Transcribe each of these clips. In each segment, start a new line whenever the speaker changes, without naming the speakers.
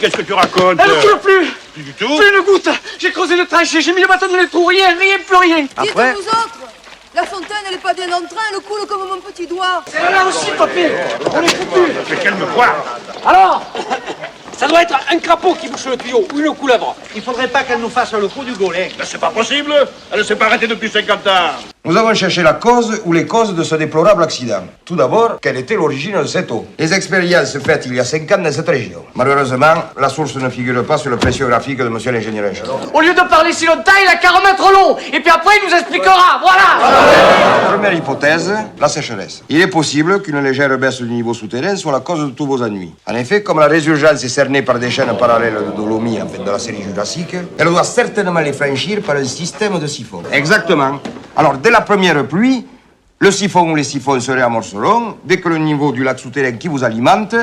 qu'est-ce que tu racontes?
Elle ne coule plus.
Plus du tout?
Plus une goutte. J'ai creusé le tranchée, j'ai mis le bâton dans les trous, rien, plus rien.
Dites-vous autres, la fontaine, elle est pas bien en train, elle coule comme mon petit doigt.
C'est là aussi, papy. On est foutus.
Mais calme-toi.
Alors, ça doit être un crapaud qui bouche le tuyau ou une couleuvre.
Il faudrait pas qu'elle nous fasse le coup du golet.
Ben, c'est pas possible. Elle ne s'est pas arrêtée depuis 50 ans.
Nous avons cherché la cause ou les causes de ce déplorable accident. Tout d'abord, quelle était l'origine de cette eau? Les expériences faites il y a 5 ans dans cette région. Malheureusement, la source ne figure pas sur le pressiographique de monsieur l'ingénieur en chef.
Au lieu de parler si longtemps, il a qu'à remettre long. Et puis après, il nous expliquera. Voilà.
Première hypothèse, la sécheresse. Il est possible qu'une légère baisse du niveau souterrain soit la cause de tous vos ennuis. En effet, comme la résurgence est cernée par des chaînes parallèles de Dolomies, en fait de la série jurassique, elle doit certainement les franchir par un système de siphons. Exactement. Alors, dès la première pluie, le siphon ou les siphons seraient à morcelons dès que le niveau du lac souterrain qui vous alimente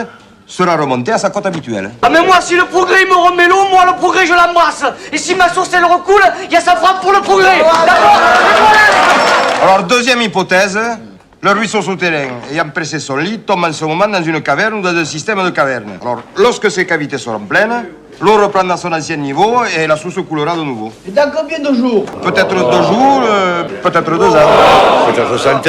sera remonté à sa cote habituelle.
Ah mais moi, si le progrès me remet l'eau, moi, le progrès, je l'embrasse. Et si ma source, elle recoule, il y a sa frappe pour le progrès. D'accord?
Alors, deuxième hypothèse, le ruisseau souterrain ayant pressé son lit tombe en ce moment dans une caverne ou dans un système de cavernes. Alors, lorsque ces cavités seront pleines, l'eau reprend dans son ancien niveau et la source coulera de nouveau.
Et dans combien de jours?
Peut-être 2 jours, peut-être 2 ans.
Peut-être 100 ans.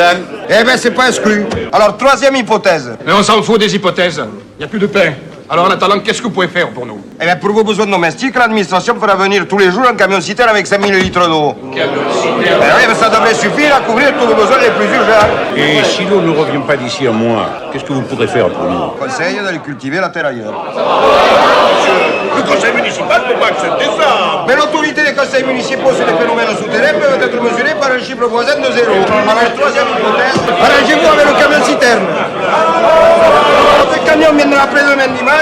Eh ben, c'est pas exclu. Alors, troisième hypothèse.
Mais on s'en fout des hypothèses. Il n'y a plus de pain. Alors en attendant, qu'est-ce que vous pouvez faire pour nous?
Eh bien, pour vos besoins domestiques, l'administration fera venir tous les jours un camion-citerne avec 5000 litres d'eau.
Camion-citerne?
Eh oui, mais ça devrait suffire à couvrir tous vos besoins les plus urgents.
Et si l'eau ne revient pas d'ici un mois, qu'est-ce que vous pourrez faire pour nous?
Conseil d'aller cultiver la terre ailleurs.
Le conseil municipal ne peut pas accepter ça.
Mais l'autorité des conseils municipaux sur les phénomènes souterrains peuvent être mesurée par un chiffre voisin de 0. Alors, troisième hypothèse, arrangez-vous avec le camion-citerne. Le camion viendra après-demain dimanche.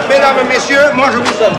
Mesdames, messieurs, moi je vous salue.